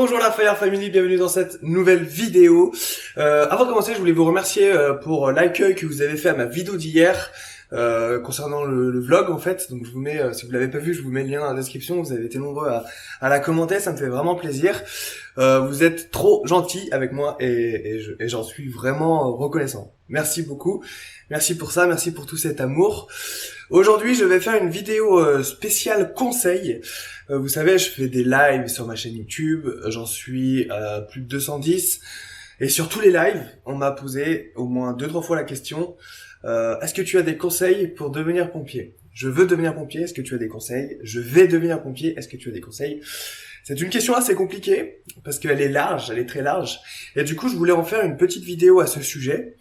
Bonjour la Fire Family, bienvenue dans cette nouvelle vidéo. Avant de commencer, je voulais vous remercier pour l'accueil que vous avez fait à ma vidéo d'hier concernant le vlog en fait. Donc je vous mets, si vous l'avez pas vu, je vous mets le lien dans la description. Vous avez été nombreux à la commenter, ça me fait vraiment plaisir. Vous êtes trop gentils avec moi et j'en suis vraiment reconnaissant. Merci beaucoup, merci pour ça, merci pour tout cet amour. Aujourd'hui, je vais faire une vidéo spéciale conseil. Vous savez, je fais des lives sur ma chaîne YouTube, j'en suis à plus de 210. Et sur tous les lives, on m'a posé au moins 2-3 fois la question, est-ce que tu as des conseils pour devenir pompier? Je veux devenir pompier, est-ce que tu as des conseils? Je vais devenir pompier, est-ce que tu as des conseils? C'est une question assez compliquée, parce qu'elle est large, elle est très large. Et du coup, je voulais en faire une petite vidéo à ce sujet.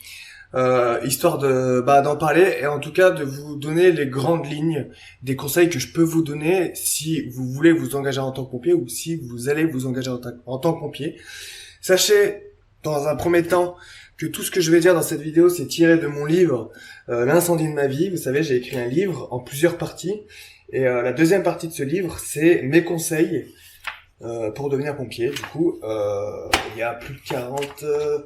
Histoire de d'en parler et en tout cas de vous donner les grandes lignes des conseils que je peux vous donner si vous voulez vous engager en tant que pompier ou si vous allez vous engager en tant que pompier. Sachez dans un premier temps que tout ce que je vais dire dans cette vidéo c'est tiré de mon livre L'incendie de ma vie. Vous savez, j'ai écrit un livre en plusieurs parties et la deuxième partie de ce livre c'est mes conseils pour devenir pompier. Du coup il y a plus de 44,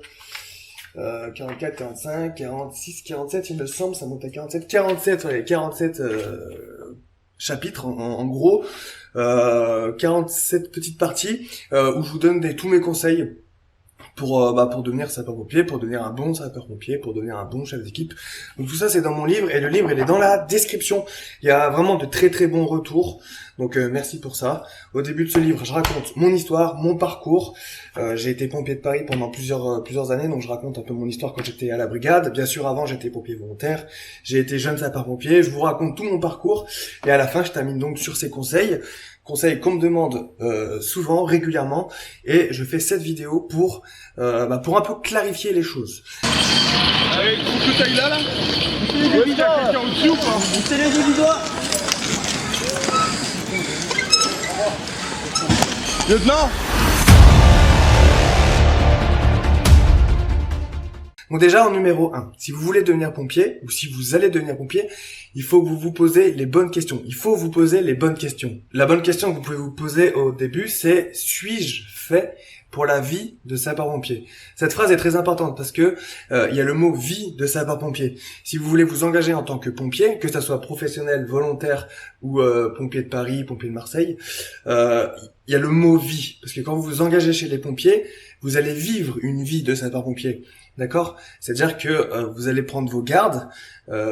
45, 46, 47, il me semble, ça monte à 47, 47, ouais, 47 chapitres en gros, 47 petites parties où je vous donne tous mes conseils pour devenir sapeur-pompier, pour devenir un bon sapeur-pompier, pour devenir un bon chef d'équipe. Donc tout ça c'est dans mon livre et le livre il est dans la description. Il y a vraiment de très très bons retours. Donc merci pour ça. Au début de ce livre, je raconte mon histoire, mon parcours. J'ai été pompier de Paris pendant plusieurs années, donc je raconte un peu mon histoire quand j'étais à la brigade. Bien sûr, avant j'étais pompier volontaire. J'ai été jeune sapeur-pompier. Je vous raconte tout mon parcours et à la fin, je termine donc sur ces conseils qu'on me demande souvent, régulièrement, et je fais cette vidéo pour un peu clarifier les choses. Allez, faut que t'ailles là ouais, il y a quelqu'un au-dessus ou pas? Poussez les deux du doigt. Lieutenant. Bon, déjà en numéro 1, si vous voulez devenir pompier, ou si vous allez devenir pompier, il faut que vous vous posez les bonnes questions. Il faut vous poser les bonnes questions. La bonne question que vous pouvez vous poser au début, c'est « Suis-je fait pour la vie de sapeur-pompier ?» Cette phrase est très importante parce que il y a le mot « vie de sapeur-pompier ». Si vous voulez vous engager en tant que pompier, que ça soit professionnel, volontaire ou pompier de Paris, pompier de Marseille, il y a le mot « vie ». Parce que quand vous vous engagez chez les pompiers, vous allez vivre une vie de sapeur-pompier. D'accord? C'est-à-dire que vous allez prendre vos gardes,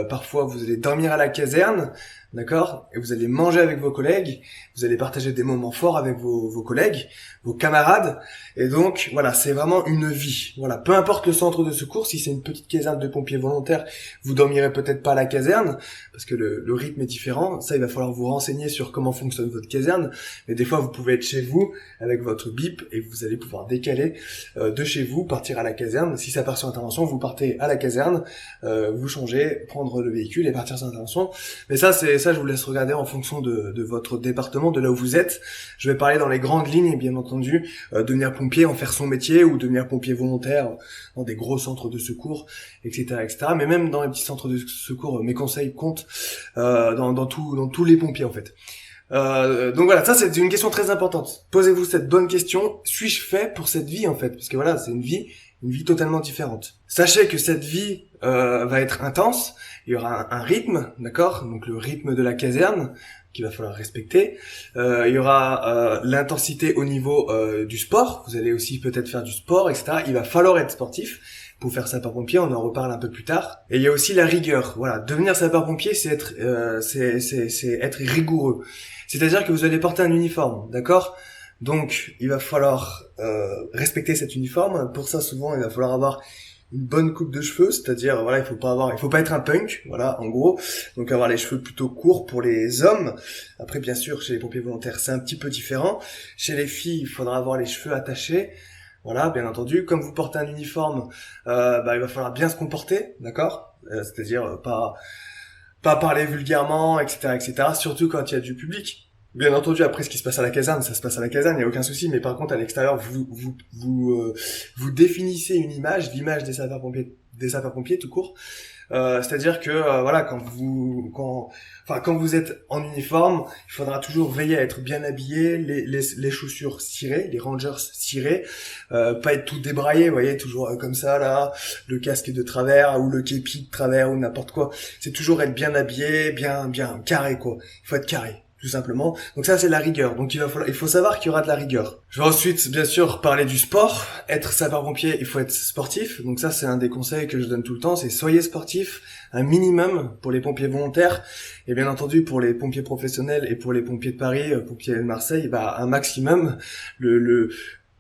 parfois vous allez dormir à la caserne, d'accord? Et vous allez manger avec vos collègues, vous allez partager des moments forts avec vos collègues, vos camarades, et donc voilà, c'est vraiment une vie. Voilà, peu importe le centre de secours, si c'est une petite caserne de pompiers volontaires, vous dormirez peut-être pas à la caserne, parce que le rythme est différent. Ça, il va falloir vous renseigner sur comment fonctionne votre caserne, mais des fois vous pouvez être chez vous avec votre bip et vous allez pouvoir décaler de chez vous, partir à la caserne. Si ça part sur intervention, vous partez à la caserne, vous changez, prendre le véhicule et partir sur intervention. Mais ça, je vous laisse regarder en fonction de votre département, de là où vous êtes. Je vais parler dans les grandes lignes, bien entendu, devenir pompier, en faire son métier, ou devenir pompier volontaire dans des gros centres de secours, etc., etc. Mais même dans les petits centres de secours, mes conseils comptent dans tous les pompiers en fait. Donc voilà, ça c'est une question très importante. Posez-vous cette bonne question, suis-je fait pour cette vie en fait? Parce que voilà, c'est une vie totalement différente. Sachez que cette vie va être intense, il y aura un rythme, d'accord? Donc le rythme de la caserne qu'il va falloir respecter. Il y aura l'intensité au niveau du sport, vous allez aussi peut-être faire du sport, etc. Il va falloir être sportif pour faire sapeur-pompier, on en reparle un peu plus tard. Et il y a aussi la rigueur. Voilà, devenir sapeur-pompier, c'est être rigoureux. C'est-à-dire que vous allez porter un uniforme, d'accord? Donc, il va falloir respecter cet uniforme. Pour ça, souvent, il va falloir avoir une bonne coupe de cheveux, c'est-à-dire, voilà, il faut pas être un punk, voilà, en gros. Donc, avoir les cheveux plutôt courts pour les hommes. Après, bien sûr, chez les pompiers volontaires, c'est un petit peu différent. Chez les filles, il faudra avoir les cheveux attachés. Voilà, bien entendu. Comme vous portez un uniforme, il va falloir bien se comporter, d'accord? C'est-à-dire, pas parler vulgairement, etc., etc., surtout quand il y a du public. Bien entendu, après, ce qui se passe à la caserne, ça se passe à la caserne, il n'y a aucun souci, mais par contre, à l'extérieur, vous définissez une image, l'image des sapeurs-pompiers tout court, C'est-à-dire que voilà, quand vous êtes en uniforme, il faudra toujours veiller à être bien habillé, les chaussures cirées, les Rangers cirés, pas être tout débraillé, vous voyez, toujours comme ça là, le casque de travers ou le képi de travers ou n'importe quoi. C'est toujours être bien habillé, bien carré quoi. Il faut être carré, tout simplement. Donc ça c'est la rigueur. Donc il faut savoir qu'il y aura de la rigueur. Je vais ensuite bien sûr parler du sport. Être sapeur-pompier, il faut être sportif. Donc ça c'est un des conseils que je donne tout le temps, c'est soyez sportif, un minimum pour les pompiers volontaires et bien entendu pour les pompiers professionnels et pour les pompiers de Paris, pompiers de Marseille, un maximum.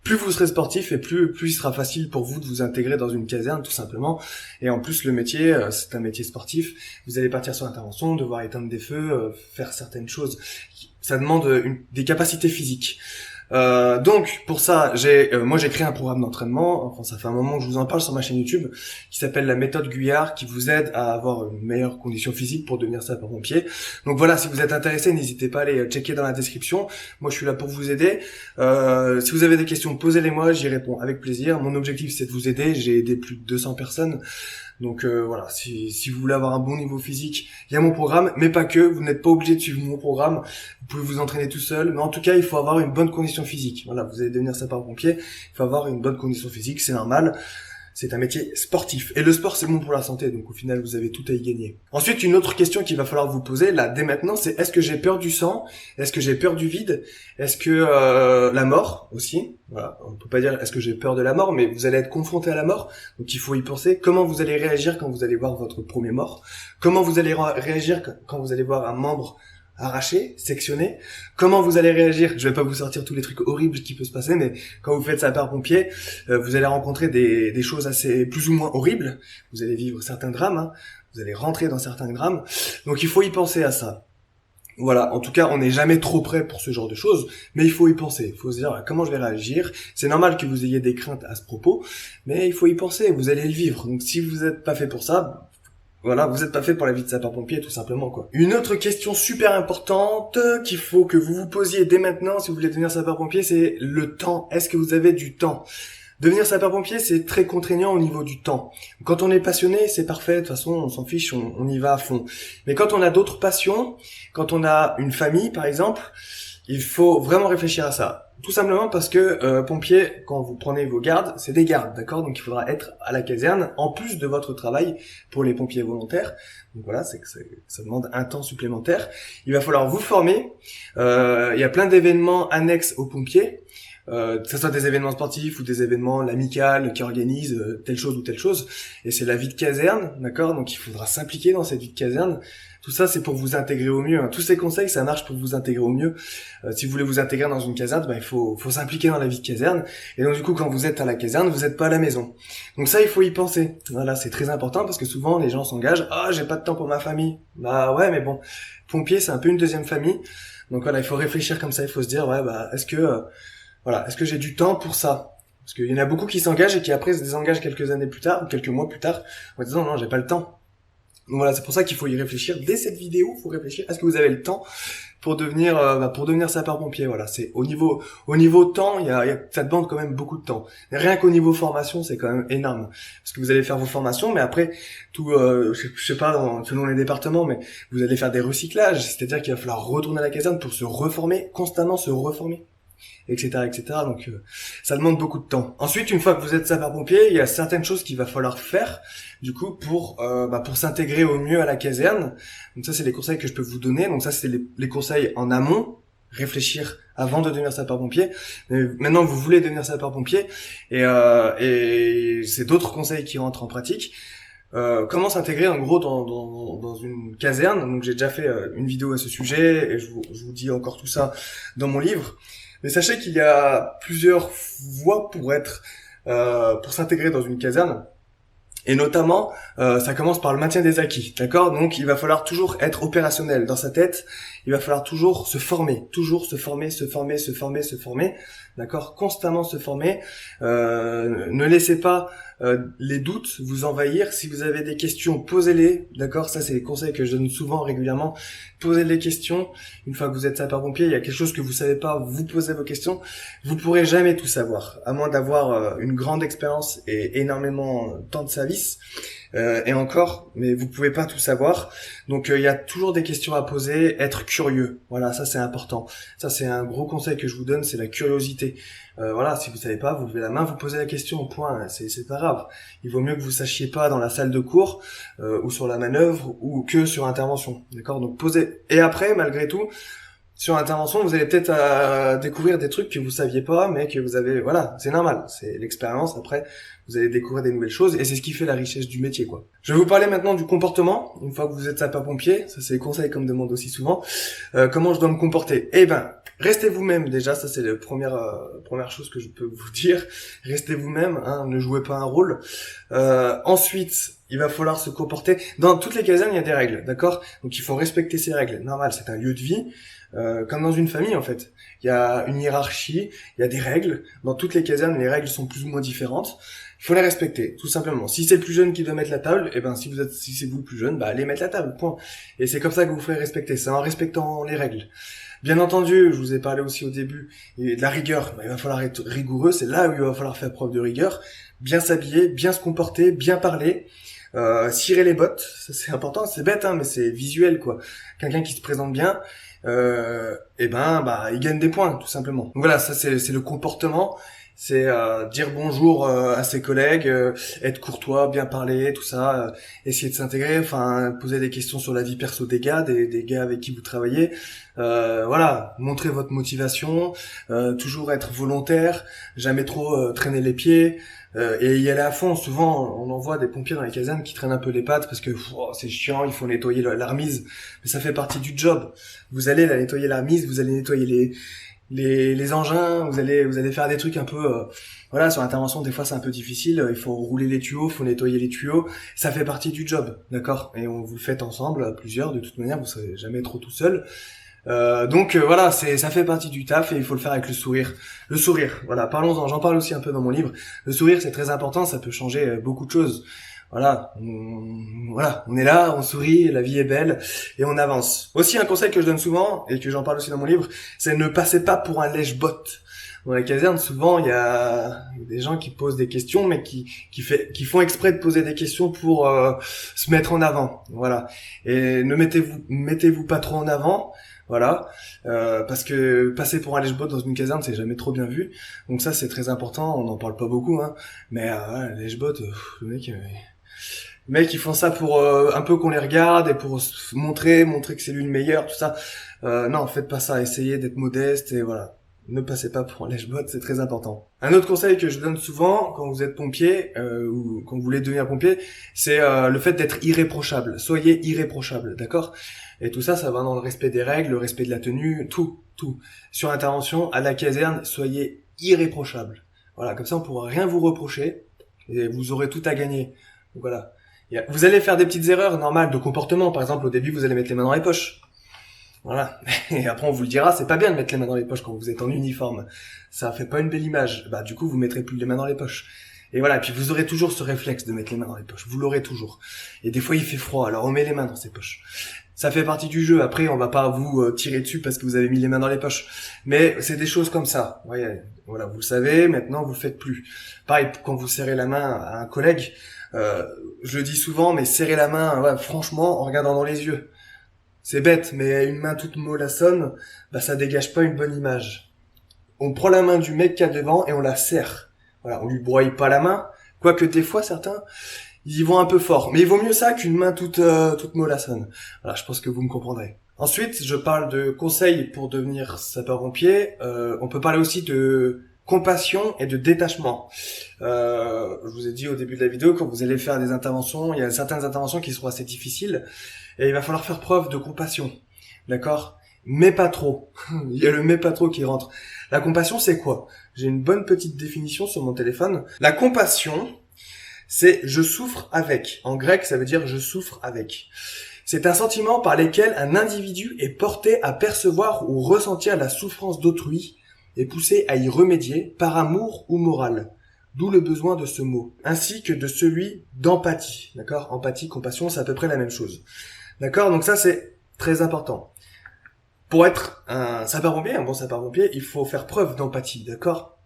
Plus vous serez sportif et plus il sera facile pour vous de vous intégrer dans une caserne tout simplement. Et en plus le métier, c'est un métier sportif. Vous allez partir sur l'intervention, devoir éteindre des feux, faire certaines choses. Ça demande des capacités physiques. Donc pour ça, moi j'ai créé un programme d'entraînement. Enfin ça fait un moment que je vous en parle sur ma chaîne YouTube, qui s'appelle la méthode Guyard, qui vous aide à avoir une meilleure condition physique pour devenir sapeur-pompier. Donc voilà, si vous êtes intéressé, n'hésitez pas à aller checker dans la description. Moi je suis là pour vous aider. Si vous avez des questions, posez-les-moi, j'y réponds avec plaisir. Mon objectif c'est de vous aider. J'ai aidé plus de 200 personnes. Donc voilà, si vous voulez avoir un bon niveau physique, il y a mon programme, mais pas que, vous n'êtes pas obligé de suivre mon programme, vous pouvez vous entraîner tout seul, mais en tout cas, il faut avoir une bonne condition physique. Voilà, vous allez devenir sapeur-pompier, il faut avoir une bonne condition physique, c'est normal. C'est un métier sportif. Et le sport, c'est bon pour la santé. Donc, au final, vous avez tout à y gagner. Ensuite, une autre question qu'il va falloir vous poser, là, dès maintenant, c'est est-ce que j'ai peur du sang? Est-ce que j'ai peur du vide? Est-ce que la mort aussi? Voilà. On peut pas dire est-ce que j'ai peur de la mort, mais vous allez être confronté à la mort. Donc, il faut y penser. Comment vous allez réagir quand vous allez voir votre premier mort? Comment vous allez réagir quand vous allez voir un membre arraché, sectionné? Comment vous allez réagir? Je vais pas vous sortir tous les trucs horribles qui peuvent se passer, mais quand vous faites sapeur-pompier, vous allez rencontrer des choses assez plus ou moins horribles. Vous allez vivre certains drames, hein. Vous allez rentrer dans certains drames. Donc il faut y penser à ça. Voilà, en tout cas, on n'est jamais trop prêt pour ce genre de choses, mais il faut y penser. Il faut se dire comment je vais réagir. C'est normal que vous ayez des craintes à ce propos, mais il faut y penser. Vous allez le vivre. Donc si vous n'êtes pas fait pour ça, voilà, vous êtes pas fait pour la vie de sapeur-pompier, tout simplement, quoi. Une autre question super importante qu'il faut que vous vous posiez dès maintenant si vous voulez devenir sapeur-pompier, c'est le temps. Est-ce que vous avez du temps? Devenir sapeur-pompier, c'est très contraignant au niveau du temps. Quand on est passionné, c'est parfait. De toute façon, on s'en fiche, on y va à fond. Mais quand on a d'autres passions, quand on a une famille, par exemple, il faut vraiment réfléchir à ça. Tout simplement parce que pompier, quand vous prenez vos gardes, c'est des gardes, d'accord? Donc il faudra être à la caserne en plus de votre travail pour les pompiers volontaires. Donc voilà, ça demande un temps supplémentaire. Il va falloir vous former. Il y a plein d'événements annexes aux pompiers. Que ce soit des événements sportifs ou des événements l'amicale qui organisent telle chose ou telle chose, et c'est la vie de caserne, d'accord? Donc il faudra s'impliquer dans cette vie de caserne. Tout ça c'est pour vous intégrer au mieux, hein. Tous ces conseils ça marche pour vous intégrer au mieux. Si vous voulez vous intégrer dans une caserne, il faut s'impliquer dans la vie de caserne, et donc du coup quand vous êtes à la caserne, vous n'êtes pas à la maison. Donc ça il faut y penser. Voilà, c'est très important parce que souvent les gens s'engagent, j'ai pas de temps pour ma famille. Bah ouais, mais bon, pompier c'est un peu une deuxième famille. Donc voilà, il faut réfléchir comme ça, il faut se dire est-ce que j'ai du temps pour ça? Parce qu'il y en a beaucoup qui s'engagent et qui après se désengagent quelques années plus tard, ou quelques mois plus tard, en disant non, j'ai pas le temps. Donc voilà, c'est pour ça qu'il faut y réfléchir. Dès cette vidéo, il faut réfléchir. Est-ce que vous avez le temps pour devenir sapeur-pompier? Voilà, c'est au niveau temps, ça demande quand même beaucoup de temps. Rien qu'au niveau formation, c'est quand même énorme. Parce que vous allez faire vos formations, mais après, je sais pas, selon les départements, mais vous allez faire des recyclages. C'est-à-dire qu'il va falloir retourner à la caserne pour se reformer, constamment se reformer, etc., etc. Donc ça demande beaucoup de temps. Ensuite, une fois que vous êtes sapeur-pompier, il y a certaines choses qu'il va falloir faire du coup pour s'intégrer au mieux à la caserne. Donc ça c'est les conseils que je peux vous donner. Donc ça c'est les conseils en amont, réfléchir avant de devenir sapeur-pompier. Maintenant vous voulez devenir sapeur-pompier et c'est d'autres conseils qui rentrent en pratique. Comment s'intégrer en gros dans une caserne. Donc j'ai déjà fait une vidéo à ce sujet et je vous dis encore tout ça dans mon livre. Mais sachez qu'il y a plusieurs voies pour s'intégrer dans une caserne. Et notamment, ça commence par le maintien des acquis, d'accord? Donc, il va falloir toujours être opérationnel dans sa tête. Il va falloir toujours se former, d'accord? Constamment se former. Ne laissez pas les doutes vous envahir. Si vous avez des questions, posez-les, d'accord? Ça, c'est les conseils que je donne souvent, régulièrement. Posez les questions. Une fois que vous êtes sapeur-pompier, il y a quelque chose que vous savez pas, vous posez vos questions. Vous pourrez jamais tout savoir, à moins d'avoir une grande expérience et énormément de temps de service. Et encore, mais vous pouvez pas tout savoir. Donc il y a toujours des questions à poser, être curieux. Voilà, ça c'est important. Ça c'est un gros conseil que je vous donne, c'est la curiosité. Voilà, si vous savez pas, vous levez la main, vous posez la question, point. C'est pas grave. Il vaut mieux que vous sachiez pas dans la salle de cours ou sur la manœuvre ou que sur intervention. D'accord? Donc posez. Et après, malgré tout, sur intervention, vous allez peut-être découvrir des trucs que vous saviez pas, mais que vous avez, voilà, c'est normal, c'est l'expérience. Après, vous allez découvrir des nouvelles choses, et c'est ce qui fait la richesse du métier, quoi. Je vais vous parler maintenant du comportement. Une fois que vous êtes sapeur-pompier, ça c'est les conseils qu'on me demande aussi souvent. Comment je dois me comporter? Eh ben, restez vous-même déjà, ça c'est la première chose que je peux vous dire. Restez vous-même, hein, ne jouez pas un rôle. Ensuite, il va falloir se comporter. Dans toutes les casernes, il y a des règles, d'accord? Donc il faut respecter ces règles. Normal, c'est un lieu de vie. Comme dans une famille en fait, il y a une hiérarchie, il y a des règles. Dans toutes les casernes, les règles sont plus ou moins différentes. Il faut les respecter, tout simplement. Si c'est le plus jeune qui doit mettre la table, eh ben si c'est vous le plus jeune, bah allez mettre la table, point. Et c'est comme ça que vous ferez respecter. C'est en respectant les règles. Bien entendu, je vous ai parlé aussi au début de la rigueur. Bah, il va falloir être rigoureux. C'est là où il va falloir faire preuve de rigueur. Bien s'habiller, bien se comporter, bien parler. Cirer les bottes, ça c'est important. C'est bête, hein, mais c'est visuel quoi. Quelqu'un qui se présente bien. Et ben bah il gagne des points tout simplement. Donc voilà, ça c'est le comportement, c'est dire bonjour à ses collègues, être courtois, bien parler, tout ça, essayer de s'intégrer, enfin poser des questions sur la vie perso des gars, des gars avec qui vous travaillez. Voilà, montrer votre motivation, toujours être volontaire, jamais trop traîner les pieds. Et y aller à fond. Souvent, on en voit des pompiers dans les casernes qui traînent un peu les pattes parce que c'est chiant, il faut nettoyer la remise. Mais ça fait partie du job. Vous allez nettoyer la remise, vous allez nettoyer les engins, vous allez faire des trucs un peu voilà, sur l'intervention des fois c'est un peu difficile, il faut rouler les tuyaux, il faut nettoyer les tuyaux, ça fait partie du job, d'accord? Et vous le faites ensemble à plusieurs, de toute manière, vous serez jamais trop tout seul. Donc voilà, ça fait partie du taf et il faut le faire avec le sourire. Le sourire, voilà, parlons-en, j'en parle aussi un peu dans mon livre. Le sourire, c'est très important, ça peut changer beaucoup de choses. Voilà, on est là, on sourit, la vie est belle et on avance. Aussi un conseil que je donne souvent et que j'en parle aussi dans mon livre, c'est ne passez pas pour un lèche-botte. Dans les casernes, souvent, il y a des gens qui posent des questions, mais qui font exprès de poser des questions pour se mettre en avant. Voilà. Et ne mettez-vous pas trop en avant. Voilà, parce que passer pour un lèche-botte dans une caserne, c'est jamais trop bien vu. Donc ça, c'est très important. On n'en parle pas beaucoup, hein. Mais lèche-botte, le mec, ils font ça pour un peu qu'on les regarde et pour se montrer que c'est lui le meilleur, tout ça. Non, faites pas ça. Essayez d'être modeste et voilà. Ne passez pas pour un lèche-botte, c'est très important. Un autre conseil que je donne souvent quand vous êtes pompier ou quand vous voulez devenir pompier, c'est le fait d'être irréprochable. Soyez irréprochable, d'accord? Et tout ça, ça va dans le respect des règles, le respect de la tenue, tout. Sur intervention, à la caserne, soyez irréprochable. Voilà, comme ça on pourra rien vous reprocher et vous aurez tout à gagner. Donc voilà. Vous allez faire des petites erreurs normales de comportement. Par exemple, au début, vous allez mettre les mains dans les poches. Voilà. Et après, on vous le dira, c'est pas bien de mettre les mains dans les poches quand vous êtes en uniforme. Ça fait pas une belle image. Bah, du coup, vous mettrez plus les mains dans les poches. Et voilà. Et puis, vous aurez toujours ce réflexe de mettre les mains dans les poches. Vous l'aurez toujours. Et des fois, il fait froid. Alors, on met les mains dans ses poches. Ça fait partie du jeu. Après, on va pas vous tirer dessus parce que vous avez mis les mains dans les poches. Mais c'est des choses comme ça. Ouais, voilà. Vous le savez. Maintenant, vous le faites plus. Pareil, quand vous serrez la main à un collègue, je le dis souvent, mais serrez la main, ouais, franchement, en regardant dans les yeux. C'est bête, mais une main toute mollassonne, bah ça dégage pas une bonne image. On prend la main du mec qui a devant et on la serre. Voilà, on lui broye pas la main, quoique des fois certains ils y vont un peu fort. Mais il vaut mieux ça qu'une main toute mollassonne. Voilà, je pense que vous me comprendrez. Ensuite, je parle de conseils pour devenir sapeur-pompier. On peut parler aussi de compassion et de détachement. Je vous ai dit au début de la vidéo, quand vous allez faire des interventions, il y a certaines interventions qui seront assez difficiles. Et il va falloir faire preuve de compassion, d'accord? Mais pas trop. Il y a le mais pas trop qui rentre. La compassion, c'est quoi? J'ai une bonne petite définition sur mon téléphone. La compassion, c'est je souffre avec. En grec, ça veut dire je souffre avec. C'est un sentiment par lequel un individu est porté à percevoir ou ressentir la souffrance d'autrui et poussé à y remédier par amour ou morale. D'où le besoin de ce mot, ainsi que de celui d'empathie. D'accord? Empathie, compassion, c'est à peu près la même chose. D'accord? Donc ça, c'est très important. Pour être un sapeur-pompier, un bon sapeur-pompier, il faut faire preuve d'empathie, d'accord?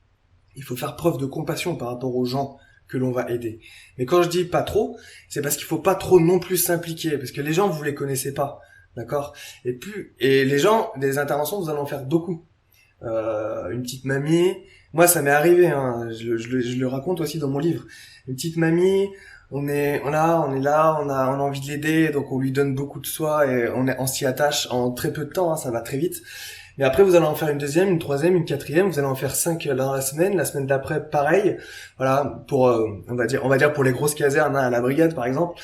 Il faut faire preuve de compassion par rapport aux gens que l'on va aider. Mais quand je dis pas trop, c'est parce qu'il faut pas trop non plus s'impliquer, parce que les gens, vous les connaissez pas, d'accord? Et les gens, des interventions, vous allez en faire beaucoup. Une petite mamie, moi ça m'est arrivé, hein, je le raconte aussi dans mon livre. Une petite mamie, on est là, on a envie de l'aider, donc on lui donne beaucoup de soi et on s'y attache en très peu de temps, hein, ça va très vite. Mais après, vous allez en faire une deuxième, une troisième, une quatrième. Vous allez en faire 5 dans la semaine d'après, pareil. Voilà, pour on va dire pour les grosses casernes, hein, à la brigade par exemple.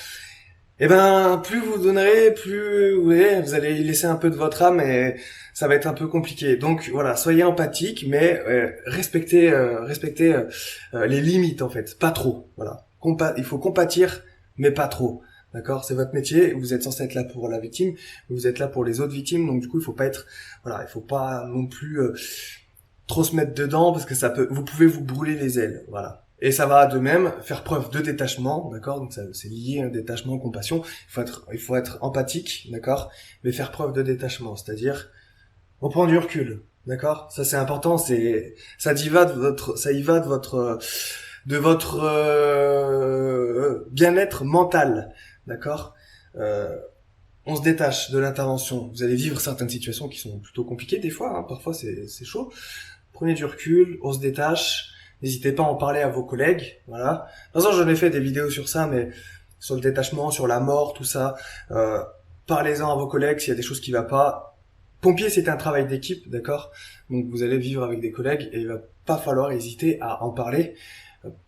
Et ben, plus vous donnerez, plus vous allez y laisser un peu de votre âme et ça va être un peu compliqué. Donc voilà, soyez empathique, mais respectez les limites en fait, pas trop. Voilà, il faut compatir, mais pas trop. D'accord, c'est votre métier, vous êtes censé être là pour la victime, vous êtes là pour les autres victimes, donc du coup il faut pas non plus trop se mettre dedans parce que vous pouvez vous brûler les ailes, voilà. Et ça va de même faire preuve de détachement, d'accord, donc ça c'est lié, détachement, compassion. Il faut être empathique, d'accord, mais faire preuve de détachement, c'est-à-dire on prend du recul, d'accord, ça c'est important, ça y va de votre bien-être mental. D'accord, on se détache de l'intervention. Vous allez vivre certaines situations qui sont plutôt compliquées des fois, hein, parfois c'est chaud. Prenez du recul, on se détache. N'hésitez pas à en parler à vos collègues. Voilà. De toute façon, j'en ai fait des vidéos sur ça, mais sur le détachement, sur la mort, tout ça. Parlez-en à vos collègues s'il y a des choses qui ne vont pas. Pompier, c'est un travail d'équipe, d'accord. Donc vous allez vivre avec des collègues et il va pas falloir hésiter à en parler.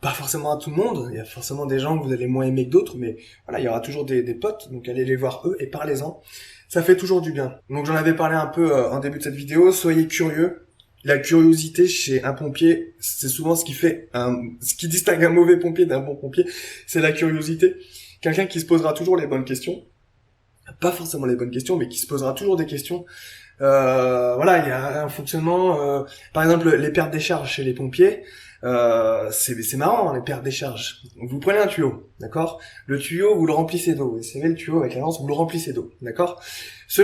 Pas forcément à tout le monde, il y a forcément des gens que vous allez moins aimer que d'autres, mais voilà, il y aura toujours des potes, donc allez les voir eux et parlez-en, ça fait toujours du bien. Donc j'en avais parlé un peu en début de cette vidéo, soyez curieux. La curiosité chez un pompier, c'est souvent ce qui distingue un mauvais pompier d'un bon pompier, c'est la curiosité. Quelqu'un qui se posera toujours les bonnes questions, pas forcément les bonnes questions, mais qui se posera toujours des questions. Voilà, il y a un fonctionnement, par exemple les pertes des charges chez les pompiers. C'est marrant, hein, les pertes des charges. Vous prenez un tuyau, d'accord? Le tuyau, vous le remplissez d'eau. Vous serrez le tuyau avec la lance, vous le remplissez d'eau, d'accord? Il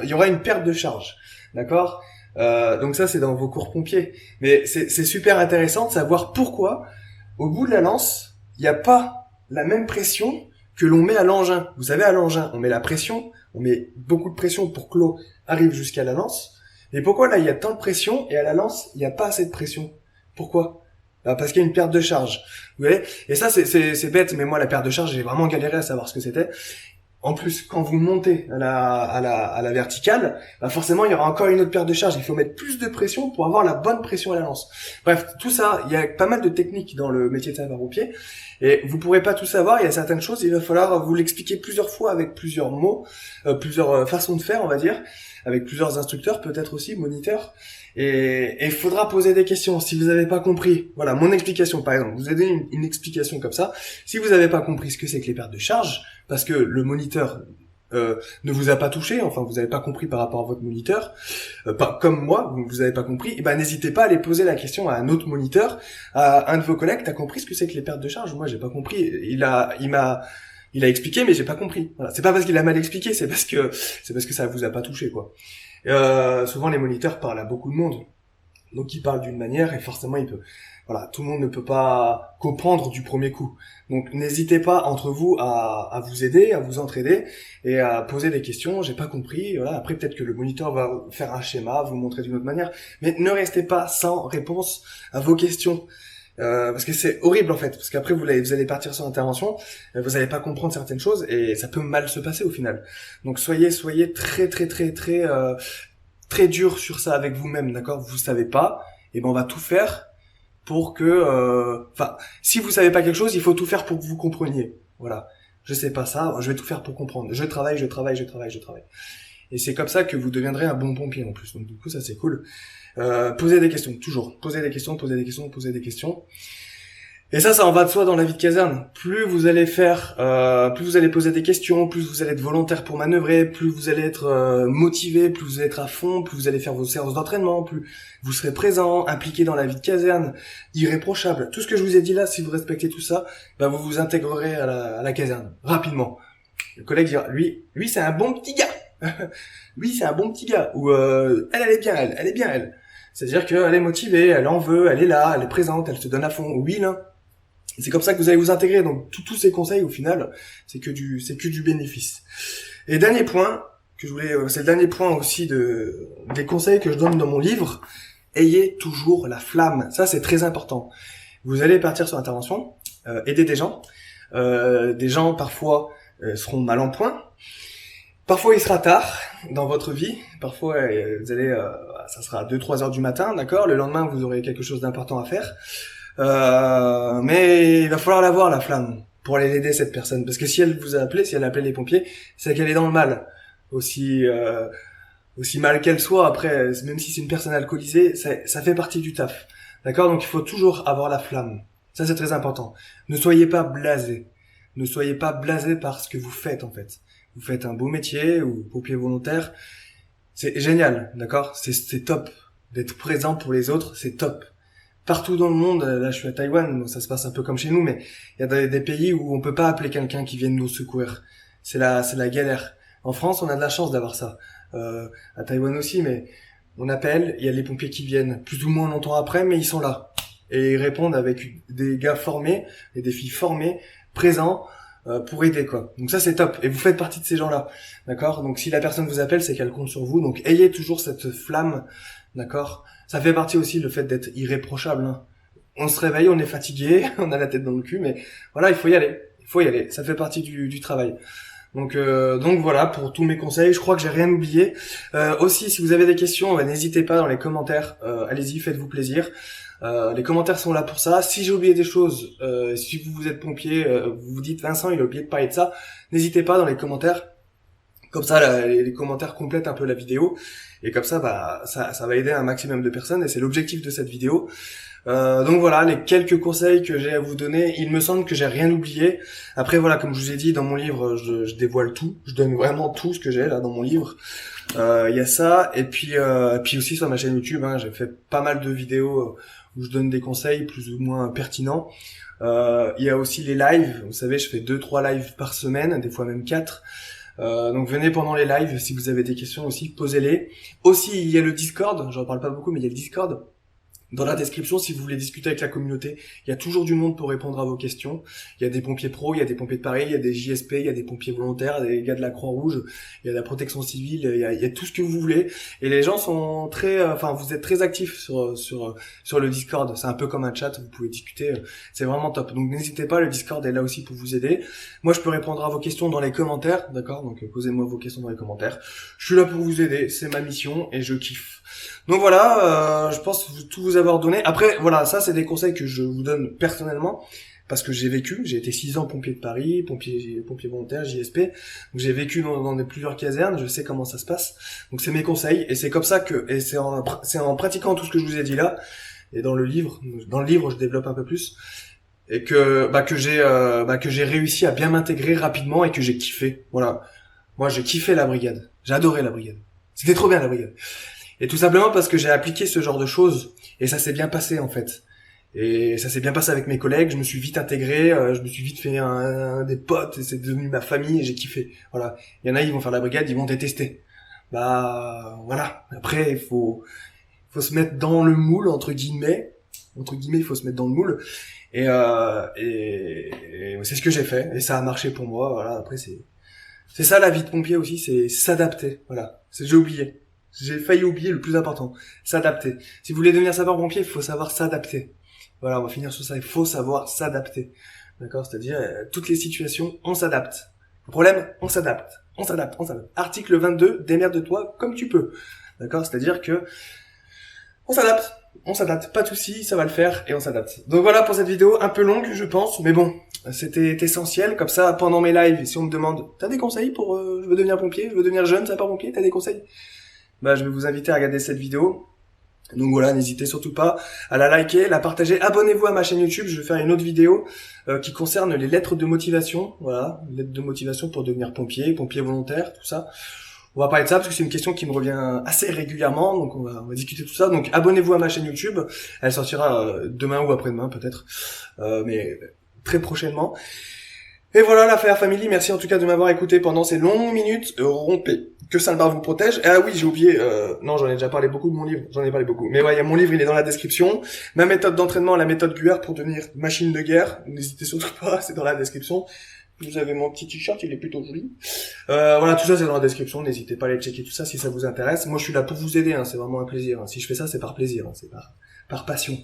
y aura une perte de charge, d'accord? Donc ça, c'est dans vos cours pompiers. Mais c'est super intéressant de savoir pourquoi, au bout de la lance, il n'y a pas la même pression que l'on met à l'engin. Vous savez, à l'engin, on met la pression, on met beaucoup de pression pour que l'eau arrive jusqu'à la lance. Et pourquoi là, il y a tant de pression et à la lance, il n'y a pas assez de pression? Pourquoi? Parce qu'il y a une perte de charge. Vous voyez? Et ça, c'est bête, mais moi, la perte de charge, j'ai vraiment galéré à savoir ce que c'était. En plus, quand vous montez à la verticale, bah forcément, il y aura encore une autre perte de charge. Il faut mettre plus de pression pour avoir la bonne pression à la lance. Bref, tout ça, il y a pas mal de techniques dans le métier de sapeur-pompier. Et vous pourrez pas tout savoir. Il y a certaines choses, il va falloir vous l'expliquer plusieurs fois avec plusieurs mots, plusieurs façons de faire, on va dire, avec plusieurs instructeurs, peut-être aussi, moniteurs. Et il faudra poser des questions si vous n'avez pas compris. Voilà, mon explication, par exemple. Vous avez une explication comme ça. Si vous n'avez pas compris ce que c'est que les pertes de charge, parce que le moniteur ne vous a pas touché, enfin vous n'avez pas compris par rapport à votre moniteur, pas comme moi, vous n'avez pas compris, et ben n'hésitez pas à aller poser la question à un autre moniteur, à un de vos collègues. T'as compris ce que c'est que les pertes de charge? Moi, j'ai pas compris. Il a expliqué, mais j'ai pas compris. Voilà. C'est pas parce qu'il a mal expliqué, c'est parce que ça vous a pas touché, quoi. Souvent les moniteurs parlent à beaucoup de monde, donc ils parlent d'une manière et forcément tout le monde ne peut pas comprendre du premier coup. Donc n'hésitez pas entre vous à vous aider, à vous entraider et à poser des questions. J'ai pas compris. Voilà. Après peut-être que le moniteur va faire un schéma, vous montrer d'une autre manière, mais ne restez pas sans réponse à vos questions. Parce que c'est horrible en fait, parce qu'après vous allez partir sur l'intervention, vous n'allez pas comprendre certaines choses et ça peut mal se passer au final. Donc soyez très dur sur ça avec vous-même, d'accord? Vous savez pas, et ben on va tout faire pour que, si vous savez pas quelque chose, il faut tout faire pour que vous compreniez. Voilà. Je sais pas ça, je vais tout faire pour comprendre. Je travaille. Et c'est comme ça que vous deviendrez un bon pompier en plus. Donc du coup ça c'est cool. Posez des questions, toujours. Posez des questions. Et ça en va de soi dans la vie de caserne. Plus vous allez poser des questions, plus vous allez être volontaire pour manœuvrer, plus vous allez être motivé, plus vous allez être à fond, plus vous allez faire vos séances d'entraînement, plus vous serez présent, impliqué dans la vie de caserne, irréprochable. Tout ce que je vous ai dit là, si vous respectez tout ça, vous vous intégrerez à la caserne, rapidement. Le collègue dira, lui c'est un bon petit gars. Lui c'est un bon petit gars. Ou elle est bien elle. C'est-à-dire qu'elle est motivée, elle en veut, elle est là, elle est présente, elle se donne à fond. Oui, là. C'est comme ça que vous allez vous intégrer. Donc tous ces conseils au final, c'est que du bénéfice. Et dernier point que je voulais, c'est le dernier point aussi des conseils que je donne dans mon livre. Ayez toujours la flamme. Ça c'est très important. Vous allez partir sur l'intervention, aider des gens. Des gens parfois seront mal en point. Parfois il sera tard dans votre vie. Parfois vous allez, ça sera 2-3 heures du matin, d'accord. Le lendemain vous aurez quelque chose d'important à faire. Mais il va falloir l'avoir la flamme pour aller aider cette personne, parce que si elle vous a appelé, si elle a appelé les pompiers, c'est qu'elle est dans le mal, aussi mal qu'elle soit. Après, même si c'est une personne alcoolisée, ça fait partie du taf, d'accord. Donc il faut toujours avoir la flamme, ça c'est très important. Ne soyez pas blasé par ce que vous faites en fait. Vous faites un beau métier ou pompier volontaire, c'est génial, d'accord, c'est top d'être présent pour les autres, c'est top. Partout dans le monde, là je suis à Taïwan, ça se passe un peu comme chez nous, mais il y a des pays où on peut pas appeler quelqu'un qui vienne nous secourir. C'est la galère. En France, on a de la chance d'avoir ça. À Taïwan aussi, mais on appelle, il y a les pompiers qui viennent plus ou moins longtemps après, mais ils sont là. Et ils répondent avec des gars formés et des filles formées, présents, pour aider quoi. Donc ça c'est top. Et vous faites partie de ces gens-là. D'accord? Donc si la personne vous appelle, c'est qu'elle compte sur vous. Donc ayez toujours cette flamme. D'accord? Ça fait partie aussi le fait d'être irréprochable. Hein. On se réveille, on est fatigué, on a la tête dans le cul, mais voilà, il faut y aller. Ça fait partie du travail. Donc voilà pour tous mes conseils. Je crois que j'ai rien oublié. Aussi, si vous avez des questions, n'hésitez pas dans les commentaires. Allez-y, faites-vous plaisir. Les commentaires sont là pour ça. Si j'ai oublié des choses, si vous êtes pompier, vous vous dites Vincent, il a oublié de parler de ça, n'hésitez pas dans les commentaires. Comme ça, les commentaires complètent un peu la vidéo. Et comme ça, ça va aider un maximum de personnes. Et c'est l'objectif de cette vidéo. Donc voilà, les quelques conseils que j'ai à vous donner. Il me semble que j'ai rien oublié. Après voilà, comme je vous ai dit, dans mon livre, je dévoile tout. Je donne vraiment tout ce que j'ai là dans mon livre. Il y a ça. Et puis aussi sur ma chaîne YouTube, hein, j'ai fait pas mal de vidéos où je donne des conseils plus ou moins pertinents. Il y a aussi les lives. Vous savez, je fais 2-3 lives par semaine, des fois même 4. Donc venez pendant les lives, si vous avez des questions aussi, posez-les. Aussi, il y a le Discord, j'en parle pas beaucoup, mais il y a le Discord. Dans la description, si vous voulez discuter avec la communauté, il y a toujours du monde pour répondre à vos questions. Il y a des pompiers pros, il y a des pompiers de Paris, il y a des JSP, il y a des pompiers volontaires, des gars de la Croix-Rouge, il y a de la protection civile, il y a tout ce que vous voulez. Et les gens sont vous êtes très actifs sur le Discord. C'est un peu comme un chat, vous pouvez discuter. C'est vraiment top. Donc n'hésitez pas, le Discord est là aussi pour vous aider. Moi, je peux répondre à vos questions dans les commentaires, d'accord? Donc posez-moi vos questions dans les commentaires. Je suis là pour vous aider, c'est ma mission et je kiffe. Donc voilà, je pense tout vous avoir donné. Après, voilà, ça c'est des conseils que je vous donne personnellement, parce que j'ai été 6 ans pompier de Paris, pompier volontaire, JSP, donc j'ai vécu dans plusieurs casernes, je sais comment ça se passe, donc c'est mes conseils, et c'est comme ça et c'est en pratiquant tout ce que je vous ai dit là, et dans le livre je développe un peu plus, et que j'ai réussi à bien m'intégrer rapidement, et que j'ai kiffé, voilà. Moi j'ai kiffé la brigade, j'ai adoré la brigade, c'était trop bien la brigade. Et tout simplement parce que j'ai appliqué ce genre de choses, et ça s'est bien passé en fait. Et ça s'est bien passé avec mes collègues, je me suis vite intégré, je me suis vite fait des potes, et c'est devenu ma famille, et j'ai kiffé. Voilà. Il y en a, ils vont faire la brigade, ils vont détester. Bah voilà. Après, il faut se mettre dans le moule, entre guillemets, il faut se mettre dans le moule. Et c'est ce que j'ai fait, et ça a marché pour moi. Voilà. Après, c'est ça la vie de pompier aussi, c'est s'adapter. Voilà. J'ai oublié. J'ai failli oublier le plus important, s'adapter. Si vous voulez devenir sapeur-pompier, il faut savoir s'adapter. Voilà, on va finir sur ça, il faut savoir s'adapter. D'accord? C'est-à-dire, toutes les situations, on s'adapte. Le problème, on s'adapte. Article 22, démerde-toi comme tu peux. D'accord? C'est-à-dire que on s'adapte, pas de soucis, ça va le faire, et on s'adapte. Donc voilà pour cette vidéo, un peu longue, je pense, mais bon, c'était essentiel. Comme ça, pendant mes lives, si on me demande, t'as des conseils pour, je veux devenir pompier, je veux devenir jeune sapeur-pompier, t'as des conseils? Bah, je vais vous inviter à regarder cette vidéo. Donc voilà, n'hésitez surtout pas à la liker, la partager. Abonnez-vous à ma chaîne YouTube, je vais faire une autre vidéo qui concerne les lettres de motivation. Voilà, lettres de motivation pour devenir pompier volontaire, tout ça. On va parler de ça parce que c'est une question qui me revient assez régulièrement, donc on va discuter de tout ça. Donc abonnez-vous à ma chaîne YouTube, elle sortira demain ou après-demain peut-être, mais très prochainement. Et voilà la Fire Family, merci en tout cas de m'avoir écouté pendant ces longues minutes. Rompez, que Saint-Bar vous protège. Et ah oui, j'ai oublié, non j'en ai déjà parlé beaucoup de mon livre, j'en ai parlé beaucoup. Mais ouais, mon livre il est dans la description. Ma méthode d'entraînement, la méthode GUR pour devenir machine de guerre, n'hésitez surtout pas, c'est dans la description. Vous avez mon petit t-shirt, il est plutôt joli. Voilà, tout ça c'est dans la description, n'hésitez pas à aller checker tout ça si ça vous intéresse. Moi je suis là pour vous aider, hein, c'est vraiment un plaisir. Si je fais ça, c'est par plaisir, hein, c'est par passion.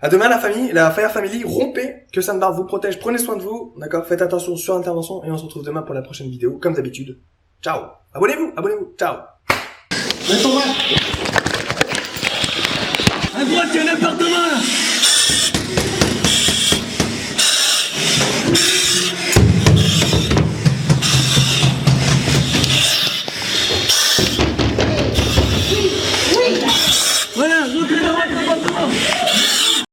À demain la famille, la Fire Family, rompez, que Sainte-Barbe vous protège, prenez soin de vous, d'accord, faites attention sur l'intervention et on se retrouve demain pour la prochaine vidéo, comme d'habitude. Ciao. Abonnez-vous, ciao. À droite, il y a un appartement là.